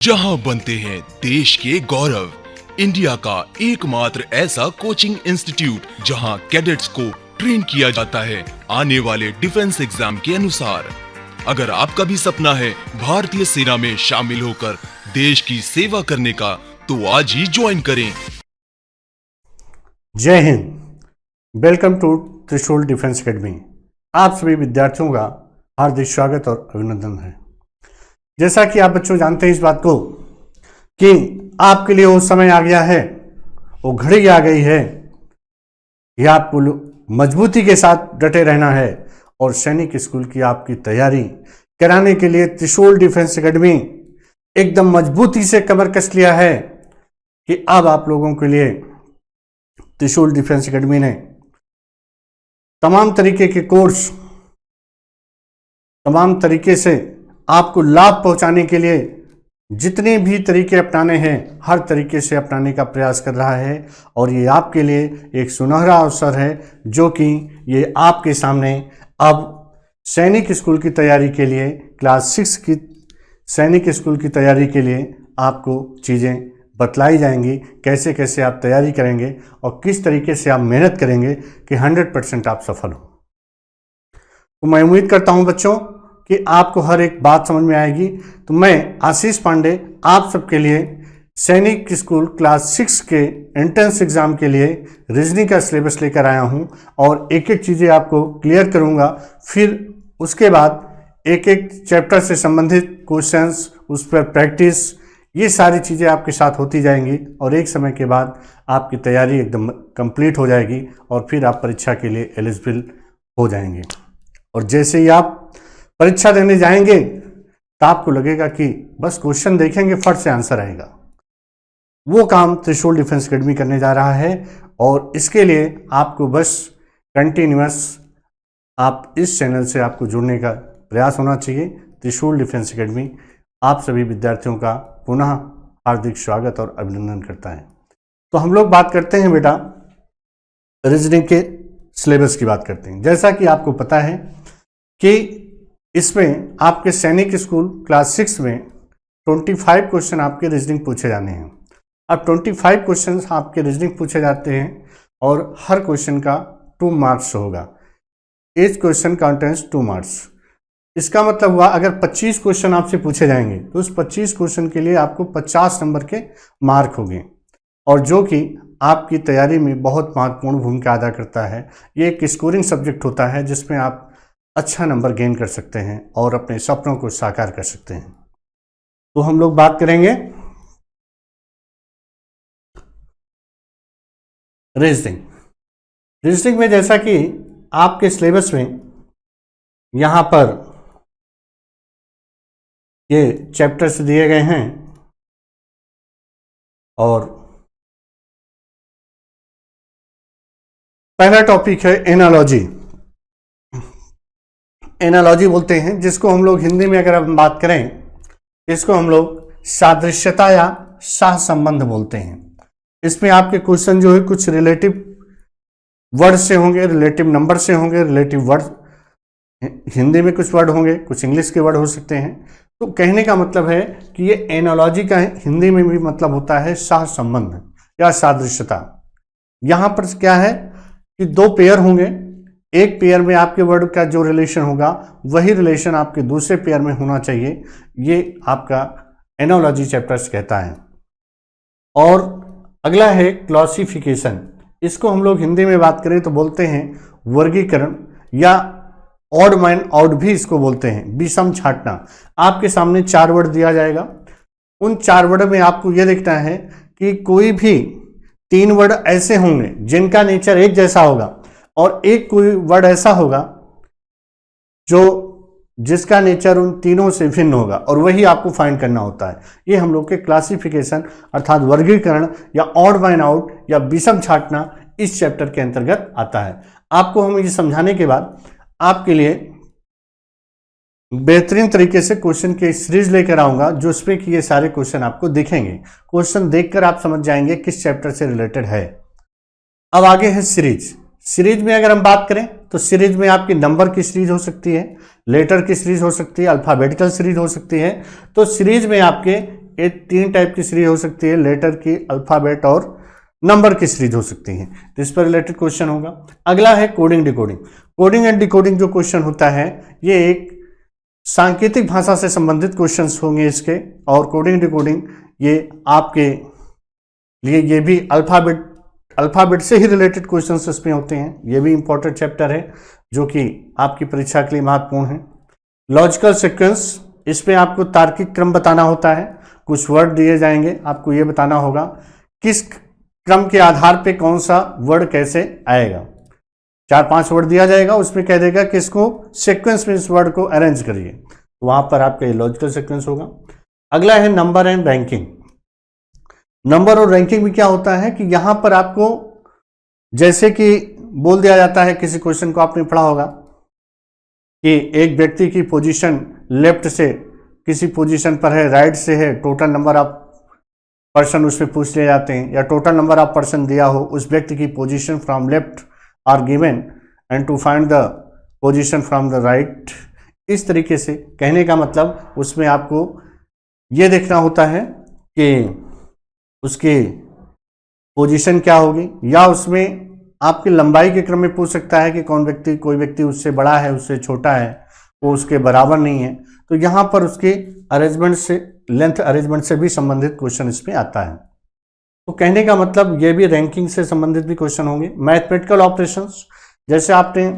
जहां बनते हैं देश के गौरव, इंडिया का एकमात्र ऐसा कोचिंग इंस्टीट्यूट जहां कैडेट्स को ट्रेन किया जाता है आने वाले डिफेंस एग्जाम के अनुसार। अगर आपका भी सपना है भारतीय सेना में शामिल होकर देश की सेवा करने का, तो आज ही ज्वाइन करें। जय हिंद। वेलकम टू त्रिशूल डिफेंस एकेडमी। आप सभी विद्यार्थियों का हार्दिक स्वागत और अभिनंदन है। जैसा कि आप बच्चों जानते हैं इस बात को कि आपके लिए वो समय आ गया है, वो घड़ी आ गई है कि आपको मजबूती के साथ डटे रहना है और सैनिक स्कूल की आपकी तैयारी कराने के लिए त्रिशूल डिफेंस एकेडमी एकदम मजबूती से कमर कस लिया है कि अब आप लोगों के लिए त्रिशूल डिफेंस एकेडमी ने तमाम तरीके के कोर्स, तमाम तरीके से आपको लाभ पहुंचाने के लिए जितने भी तरीके अपनाने हैं हर तरीके से अपनाने का प्रयास कर रहा है। और ये आपके लिए एक सुनहरा अवसर है जो कि ये आपके सामने अब सैनिक स्कूल की तैयारी के लिए, क्लास 6 की सैनिक स्कूल की तैयारी के लिए आपको चीज़ें बतलाई जाएंगी, कैसे कैसे आप तैयारी करेंगे और किस तरीके से आप मेहनत करेंगे कि 100% आप सफल हो। तो मैं उम्मीद करता हूं बच्चों कि आपको हर एक बात समझ में आएगी। तो मैं आशीष पांडे आप सबके लिए सैनिक स्कूल क्लास 6 के एंट्रेंस एग्जाम के लिए रीजनिंग का सिलेबस लेकर आया हूं और एक एक चीज़ें आपको क्लियर करूंगा। फिर उसके बाद एक एक चैप्टर से संबंधित क्वेश्चंस, उस पर प्रैक्टिस, ये सारी चीज़ें आपके साथ होती जाएंगी और एक समय के बाद आपकी तैयारी एकदम कंप्लीट हो जाएगी और फिर आप परीक्षा के लिए एलिजिबल हो जाएंगे। और जैसे ही आप परीक्षा देने जाएंगे तो आपको लगेगा कि बस क्वेश्चन देखेंगे, फट से आंसर आएगा। वो काम त्रिशूल डिफेंस एकेडमी करने जा रहा है और इसके लिए आपको बस कंटिन्यूअस आप इस चैनल से आपको जुड़ने का प्रयास होना चाहिए। त्रिशूल डिफेंस एकेडमी आप सभी विद्यार्थियों का पुनः हार्दिक स्वागत और अभिनंदन करता है। तो हम लोग बात करते हैं बेटा रीजनिंग के सिलेबस की बात करते हैं। जैसा कि आपको पता है कि इसमें आपके सैनिक स्कूल क्लास 6 में 25 क्वेश्चन आपके रीजनिंग पूछे जाने हैं। अब 25 क्वेश्चन आपके रीजनिंग पूछे जाते हैं और हर क्वेश्चन का 2 मार्क्स होगा। each question contains 2 marks. इसका मतलब हुआ अगर 25 क्वेश्चन आपसे पूछे जाएंगे तो उस 25 क्वेश्चन के लिए आपको 50 नंबर के मार्क होंगे और जो कि आपकी तैयारी में बहुत महत्वपूर्ण भूमिका अदा करता है। ये एक स्कोरिंग सब्जेक्ट होता है जिसमें आप अच्छा नंबर गेन कर सकते हैं और अपने सपनों को साकार कर सकते हैं। तो हम लोग बात करेंगे रीजनिंग में, जैसा कि आपके सिलेबस में यहाँ पर ये चैप्टर्स दिए गए हैं और पहला टॉपिक है एनालॉजी। एनालॉजी बोलते हैं जिसको हम लोग हिंदी में अगर हम बात करें, इसको हम लोग सादृश्यता या सहसंबंध बोलते हैं। इसमें आपके क्वेश्चन जो है कुछ रिलेटिव वर्ड से होंगे, रिलेटिव नंबर से होंगे, रिलेटिव वर्ड हिंदी में कुछ वर्ड होंगे, कुछ इंग्लिश के वर्ड हो सकते हैं। तो कहने का मतलब है कि ये एनालॉजी का हिंदी में भी मतलब होता है सहसंबंध या सादृश्यता। यहाँ पर क्या है कि 2 पेयर होंगे, एक पेयर में आपके वर्ड का जो रिलेशन होगा वही रिलेशन आपके दूसरे पेयर में होना चाहिए। ये आपका एनालॉजी चैप्टर्स कहता है। और अगला है क्लासिफिकेशन। इसको हम लोग हिंदी में बात करें तो बोलते हैं वर्गीकरण या ऑड मैन आउट भी इसको बोलते हैं, विषम छांटना। आपके सामने 4 वर्ड दिया जाएगा, उन 4 वर्ड में आपको यह देखना है कि कोई भी 3 वर्ड ऐसे होंगे जिनका नेचर एक जैसा होगा और एक कोई वर्ड ऐसा होगा जो जिसका नेचर उन तीनों से भिन्न होगा और वही आपको फाइंड करना होता है। ये हम लोग के क्लासिफिकेशन अर्थात वर्गीकरण या ऑड मैन आउट या विषम छांटना इस चैप्टर के अंतर्गत आता है। आपको हम ये समझाने के बाद आपके लिए बेहतरीन तरीके से क्वेश्चन की सीरीज लेकर आऊंगा जो उसमें कि ये सारे क्वेश्चन आपको दिखेंगे। क्वेश्चन देखकर आप समझ जाएंगे किस चैप्टर से रिलेटेड है। अब आगे है सीरीज। सीरीज में अगर हम बात करें तो सीरीज में आपकी नंबर की सीरीज हो सकती है, लेटर की सीरीज हो सकती है, अल्फाबेटिकल सीरीज हो सकती है। तो सीरीज में आपके ये 3 टाइप की सीरीज हो सकती है, लेटर की, अल्फाबेट और नंबर की सीरीज हो सकती है। तो इस पर रिलेटेड क्वेश्चन होगा। अगला है coding decoding. Coding and decoding जो क्वेश्चन होता है ये एक सांकेतिक भाषा से संबंधित क्वेश्चंस होंगे इसके, और कोडिंग डिकोडिंग ये आपके लिए ये भी अल्फाबेट से ही रिलेटेड क्वेश्चंस इसमें होते हैं। ये भी इंपॉर्टेंट चैप्टर है जो कि आपकी परीक्षा के लिए महत्वपूर्ण है। लॉजिकल सीक्वेंस, इसमें आपको तार्किक क्रम बताना होता है। कुछ वर्ड दिए जाएंगे, आपको ये बताना होगा किस क्रम के आधार पे कौन सा वर्ड कैसे आएगा। 4-5 वर्ड दिया जाएगा, उसमें कह देगा कि इसको सीक्वेंस में इस वर्ड को अरेंज करिए, तो वहां पर आपका ये लॉजिकल सीक्वेंस होगा। अगला है नंबर एंड रैंकिंग। नंबर और रैंकिंग में क्या होता है कि यहां पर आपको जैसे कि बोल दिया जाता है, किसी क्वेश्चन को आपने पढ़ा होगा कि एक व्यक्ति की पोजीशन लेफ्ट से किसी पोजीशन पर है, राइट से है, टोटल नंबर ऑफ पर्सन उसमें पूछ लिए जाते हैं, या टोटल नंबर ऑफ पर्सन दिया हो, उस व्यक्ति की position from left are given and to find the position from the right. इस तरीके से कहने का मतलब उसमें आपको ये देखना होता है कि उसकी पोजीशन क्या होगी, या उसमें आपकी लंबाई के क्रम में पूछ सकता है कि कोई व्यक्ति उससे बड़ा है, उससे छोटा है, वो उसके बराबर नहीं है। तो यहाँ पर उसके अरेंजमेंट से, लेंथ अरेंजमेंट से भी संबंधित क्वेश्चन इसमें आता है। तो कहने का मतलब ये भी रैंकिंग से संबंधित भी क्वेश्चन होंगे। मैथमेटिकल ऑपरेशंस, जैसे आपने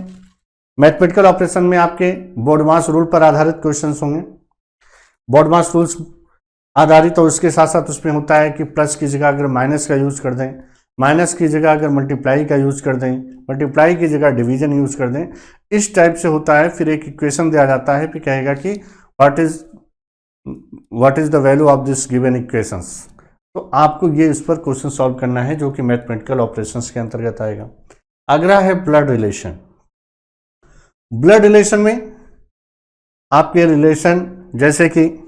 मैथमेटिकल ऑपरेशन में आपके बोर्डमास रूल पर आधारित क्वेश्चंस होंगे। बोर्डमास रूल्स आधारित, और उसके साथ साथ उसमें होता है कि प्लस की जगह अगर माइनस का यूज कर दें, माइनस की जगह अगर मल्टीप्लाई का यूज कर दें, मल्टीप्लाई की जगह डिवीजन यूज कर दें, इस टाइप से होता है। फिर एक इक्वेशन दिया जाता है, फिर कहेगा कि what is the value of this given equations. तो आपको ये इस पर क्वेश्चन सॉल्व करना है, जो कि मैथमेटिकल ऑपरेशंस के अंतर्गत आएगा। अगला है ब्लड रिलेशन। ब्लड रिलेशन में आपके रिलेशन जैसे कि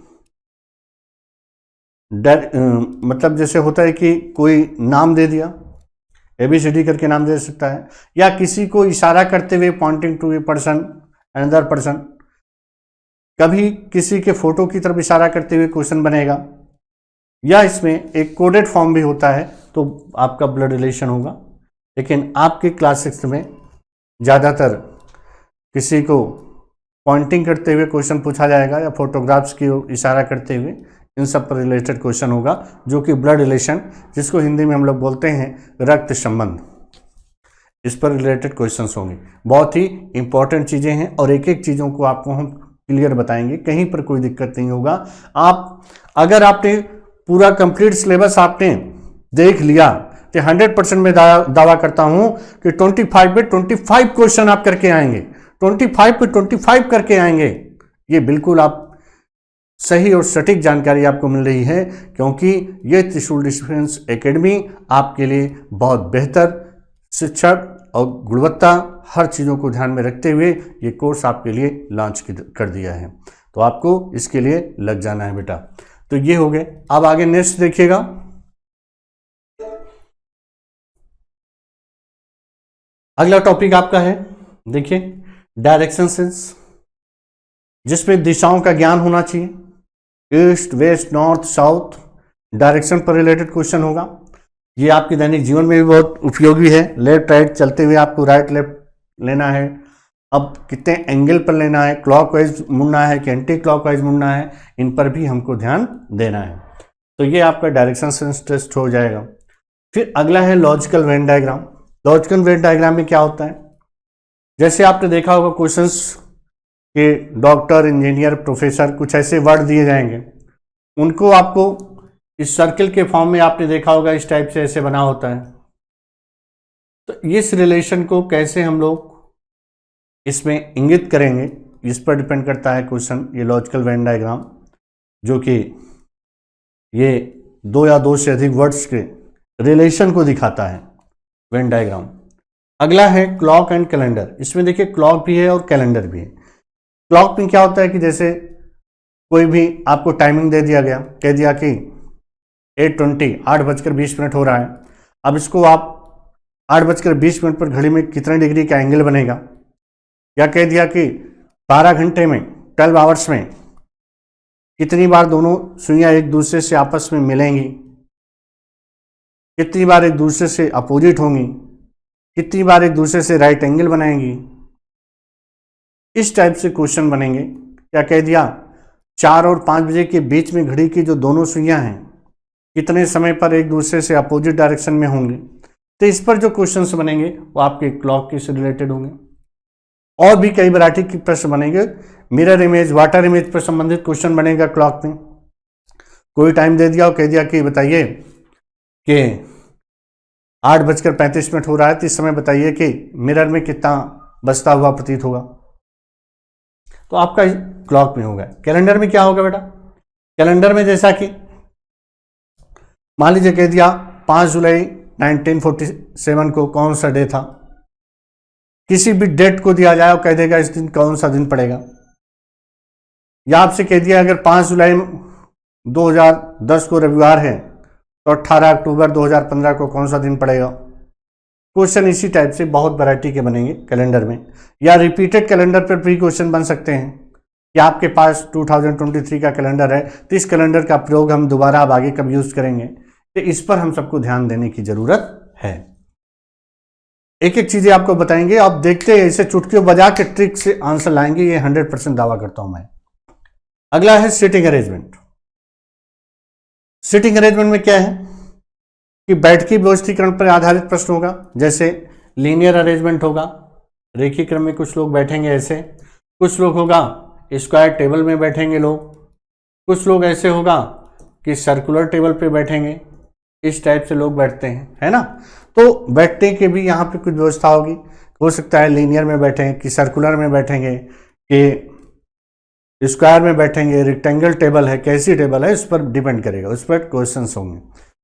मतलब जैसे होता है कि कोई नाम दे दिया, ABCD करके नाम दे सकता है, या किसी को इशारा करते हुए pointing to a person another person, कभी किसी के फोटो की तरफ इशारा करते हुए क्वेश्चन बनेगा, या इसमें एक कोडेड फॉर्म भी होता है, तो आपका ब्लड रिलेशन होगा। लेकिन आपके क्लास 6 में ज़्यादातर किसी को पॉइंटिंग करते हुए क्वेश्चन पूछा जाएगा, या फोटोग्राफ्स की इशारा करते हुए, इन सब पर रिलेटेड क्वेश्चन होगा, जो कि ब्लड रिलेशन, जिसको हिंदी में हम लोग बोलते हैं रक्त संबंध, इस पर रिलेटेड क्वेश्चंस होंगे। बहुत ही इंपॉर्टेंट चीज़ें हैं, और एक एक चीज़ों को आपको हम क्लियर बताएंगे, कहीं पर कोई दिक्कत नहीं होगा। अगर आपने पूरा कंप्लीट सिलेबस आपने देख लिया तो 100% में दावा करता हूं कि 25 पे 25 क्वेश्चन आप करके आएंगे, 25 पे 25 करके आएंगे। ये बिल्कुल आप सही और सटीक जानकारी आपको मिल रही है, क्योंकि ये त्रिशूल डिफेंस एकेडमी आपके लिए बहुत बेहतर शिक्षक और गुणवत्ता हर चीज़ों को ध्यान में रखते हुए ये कोर्स आपके लिए लॉन्च कर दिया है। तो आपको इसके लिए लग जाना है बेटा। तो ये हो गए। अब आगे नेक्स्ट देखिएगा। अगला टॉपिक आपका है, देखिए, डायरेक्शन सेंस, जिसमें दिशाओं का ज्ञान होना चाहिए। East, west, north, south, direction पर रिलेटेड क्वेश्चन होगा। ये आपके दैनिक जीवन में भी बहुत उपयोगी है। लेफ्ट राइट चलते हुए आपको राइट लेफ्ट लेना है, अब कितने एंगल पर लेना है, क्लॉकवाइज मुड़ना है कि एंटी क्लॉकवाइज मुड़ना है, इन पर भी हमको ध्यान देना है। तो ये आपका डायरेक्शन सेंस टेस्ट हो जाएगा। फिर अगला है logical Venn diagram. Logical Venn diagram में क्या होता है, जैसे आपने देखा होगा क्वेश्चंस कि डॉक्टर, इंजीनियर, प्रोफेसर, कुछ ऐसे वर्ड दिए जाएंगे, उनको आपको इस सर्कल के फॉर्म में आपने देखा होगा इस टाइप से ऐसे बना होता है। तो इस रिलेशन को कैसे हम लोग इसमें इंगित करेंगे, इस पर डिपेंड करता है क्वेश्चन। ये लॉजिकल वेन डायग्राम, जो कि ये 2 या 2 से अधिक वर्ड्स के रिलेशन को दिखाता है, वेन डायग्राम। अगला है क्लॉक एंड कैलेंडर। इसमें देखिए क्लॉक भी है और कैलेंडर भी है। क्लॉक में क्या होता है कि जैसे कोई भी आपको टाइमिंग दे दिया गया, कह दिया कि 8:20 8:20 हो रहा है। अब इसको आप 8:20 पर घड़ी में कितने डिग्री का एंगल बनेगा, या कह दिया कि 12 घंटे में 12 आवर्स में कितनी बार दोनों सुइयां एक दूसरे से आपस में मिलेंगी, कितनी बार एक दूसरे से अपोजिट होंगी, कितनी बार एक दूसरे से राइट एंगल बनाएंगी। इस टाइप से क्वेश्चन बनेंगे। क्या कह दिया, 4 और 5 बजे के बीच में घड़ी की जो दोनों सुइयां हैं कितने समय पर एक दूसरे से अपोजिट डायरेक्शन में होंगी। तो इस पर जो क्वेश्चंस बनेंगे वो आपके क्लॉक के से रिलेटेड होंगे। और भी कई वैरायटी के प्रश्न बनेंगे। मिरर इमेज, वाटर इमेज पर संबंधित क्वेश्चन बनेगा क्लॉक में। कोई टाइम दे दिया और कह दिया कि बताइए कि 8:35 हो रहा है, तो इस समय बताइए कि मिरर में कितना बजता हुआ प्रतीत होगा। तो आपका क्लॉक में होगा। कैलेंडर में क्या होगा बेटा, कैलेंडर में जैसा कि मान लीजिए कह दिया 5 जुलाई 1947 को कौन सा डे था, किसी भी डेट को दिया जाए और कह देगा इस दिन कौन सा दिन पड़ेगा। या आपसे कह दिया अगर 5 जुलाई 2010 को रविवार है तो 18 अक्टूबर 2015 को कौन सा दिन पड़ेगा। क्वेश्चन इसी टाइप से बहुत वैरायटी के बनेंगे कैलेंडर में। या रिपीटेड कैलेंडर पर भी क्वेश्चन बन सकते हैं कि आपके पास 2023 का कैलेंडर है तो इस कैलेंडर का प्रयोग हम दोबारा अब आगे कब यूज करेंगे, तो इस पर हम सबको ध्यान देने की जरूरत है। एक एक चीजें आपको बताएंगे, आप देखते हैं इसे चुटकियों बजा के ट्रिक से आंसर लाएंगे, ये 100% दावा करता हूं मैं। अगला है सिटिंग अरेंजमेंट। सिटिंग अरेंजमेंट में क्या है कि बैठकी व्यवस्थीकरण पर आधारित प्रश्न होगा। जैसे लीनियर अरेंजमेंट होगा, रेखीय क्रम में कुछ लोग बैठेंगे ऐसे, कुछ लोग होगा स्क्वायर टेबल में बैठेंगे लोग, कुछ लोग ऐसे होगा कि सर्कुलर टेबल पे बैठेंगे। इस टाइप से लोग बैठते हैं, है ना। तो बैठने के भी यहाँ पे कुछ व्यवस्था होगी। हो सकता है लीनियर में बैठेंगे कि सर्कुलर में बैठेंगे कि स्क्वायर में बैठेंगे, रेक्टेंगल टेबल है, कैसी टेबल है, इस पर डिपेंड करेगा, उस पर क्वेश्चन होंगे।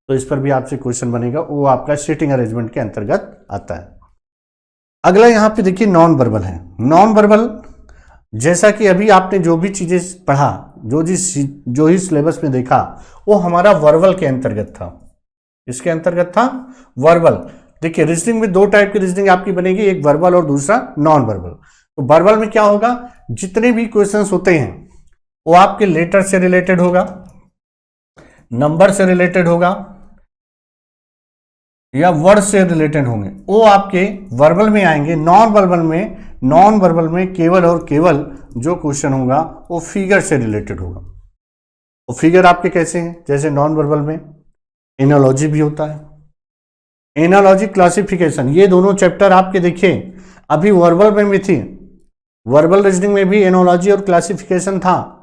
तो इस पर भी आपसे क्वेश्चन बनेगा, वो आपका सीटिंग अरेंजमेंट के अंतर्गत आता है। अगला यहाँ पे देखिए नॉन वर्बल है। नॉन वर्बल जैसा कि अभी आपने जो भी चीजें पढ़ा, जो ही सिलेबस में देखा, वो हमारा वर्बल के अंतर्गत था। इसके अंतर्गत था वर्बल। देखिए रीजनिंग में 2 टाइप की रीजनिंग आपकी बनेगी, एक वर्बल और दूसरा नॉन वर्बल। तो वर्बल में क्या होगा, जितने भी क्वेश्चंस होते हैं वो आपके लेटर से रिलेटेड होगा, नंबर से रिलेटेड होगा या वर्ड से रिलेटेड होंगे, वो आपके वर्बल में आएंगे। नॉन वर्बल में केवल और केवल जो क्वेश्चन होगा वो फिगर से रिलेटेड होगा। वो फिगर आपके कैसे हैं, जैसे नॉन वर्बल में एनालॉजी भी होता है, एनालॉजी क्लासिफिकेशन, ये दोनों चैप्टर आपके देखिए अभी वर्बल में भी थी। वर्बल रीजनिंग में भी एनालॉजी और क्लासिफिकेशन था,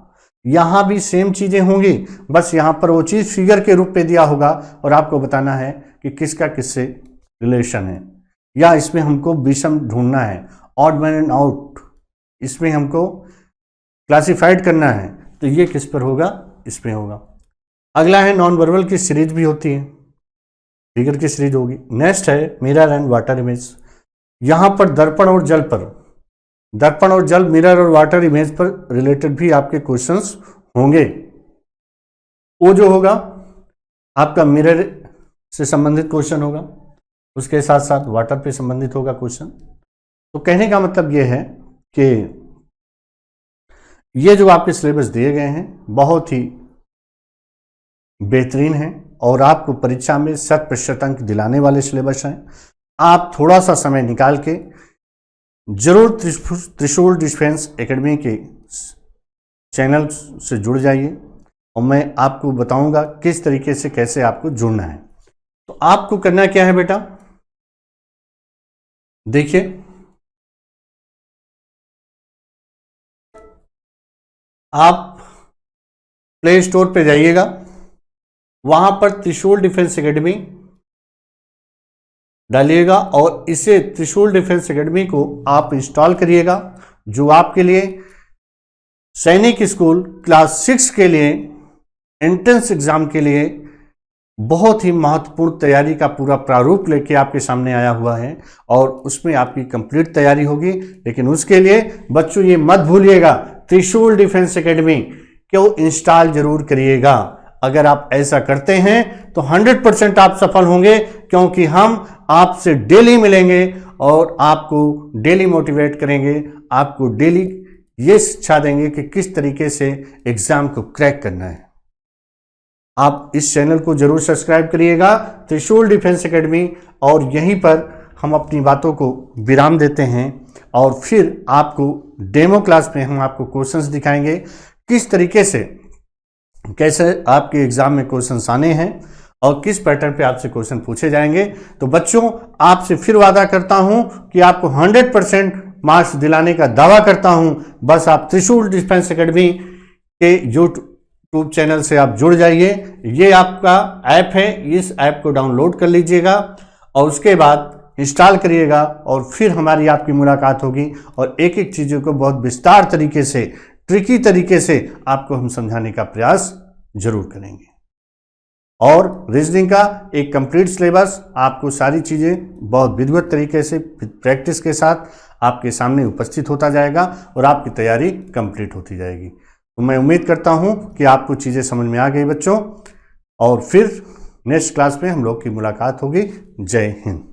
यहां भी सेम चीजें होंगी, बस यहां पर वो चीज फिगर के रूप में दिया होगा और आपको बताना है कि किसका किससे रिलेशन है, या इसमें हमको विषम ढूंढना है, ऑड मैन एंड आउट, इसमें हमको क्लासिफाइड करना है, तो ये किस पर होगा, इस पे होगा। अगला है नॉन वर्बल की सीरीज भी होती है, फिगर की सीरीज होगी। नेक्स्ट है मिरर एंड वाटर इमेज। यहां पर दर्पण और जल, मिरर और वाटर इमेज पर रिलेटेड भी आपके क्वेश्चंस होंगे। वो जो होगा आपका मिरर से संबंधित क्वेश्चन होगा, उसके साथ साथ वाटर पे संबंधित होगा क्वेश्चन। तो कहने का मतलब ये है कि ये जो आपके सिलेबस दिए गए हैं बहुत ही बेहतरीन हैं और आपको परीक्षा में 100% अंक दिलाने वाले सिलेबस हैं। आप थोड़ा सा समय निकाल के जरूर त्रिशूल डिफेंस एकेडमी के चैनल से जुड़ जाइए और मैं आपको बताऊंगा किस तरीके से कैसे आपको जुड़ना है। तो आपको करना क्या है बेटा, देखिए आप प्ले स्टोर पे जाइएगा, वहां पर त्रिशूल डिफेंस एकेडमी डालिएगा और इसे त्रिशूल डिफेंस एकेडमी को आप इंस्टॉल करिएगा, जो आपके लिए सैनिक स्कूल क्लास 6 के लिए एंट्रेंस एग्जाम के लिए बहुत ही महत्वपूर्ण तैयारी का पूरा प्रारूप लेके आपके सामने आया हुआ है और उसमें आपकी कंप्लीट तैयारी होगी। लेकिन उसके लिए बच्चों ये मत भूलिएगा त्रिशूल डिफेंस एकेडमी को इंस्टॉल जरूर करिएगा। अगर आप ऐसा करते हैं तो 100% आप सफल होंगे, क्योंकि हम आपसे डेली मिलेंगे और आपको डेली मोटिवेट करेंगे, आपको डेली ये शिक्षा देंगे कि किस तरीके से एग्जाम को क्रैक करना है। आप इस चैनल को जरूर सब्सक्राइब करिएगा, त्रिशूल डिफेंस एकेडमी, और यहीं पर हम अपनी बातों को विराम देते हैं और फिर आपको डेमो क्लास में हम आपको क्वेश्चंस दिखाएंगे किस तरीके से, कैसे आपके एग्जाम में क्वेश्चंस आने हैं और किस पैटर्न पे आपसे क्वेश्चन पूछे जाएंगे। तो बच्चों, आपसे फिर वादा करता हूं कि आपको 100% मार्क्स दिलाने का दावा करता हूं। बस आप त्रिशूल डिफेंस एकेडमी के यूट्यूब चैनल से आप जुड़ जाइए। ये आपका ऐप है, इस ऐप को डाउनलोड कर लीजिएगा और उसके बाद इंस्टॉल करिएगा और फिर हमारी आपकी मुलाकात होगी और एक एक चीज़ों को बहुत विस्तार तरीके से, ट्रिकी तरीके से आपको हम समझाने का प्रयास जरूर करेंगे। और रीजनिंग का एक कंप्लीट सिलेबस, आपको सारी चीज़ें बहुत विधिवत तरीके से प्रैक्टिस के साथ आपके सामने उपस्थित होता जाएगा और आपकी तैयारी कंप्लीट होती जाएगी। तो मैं उम्मीद करता हूं कि आपको चीज़ें समझ में आ गई बच्चों, और फिर नेक्स्ट क्लास में हम लोग की मुलाकात होगी। जय हिंद।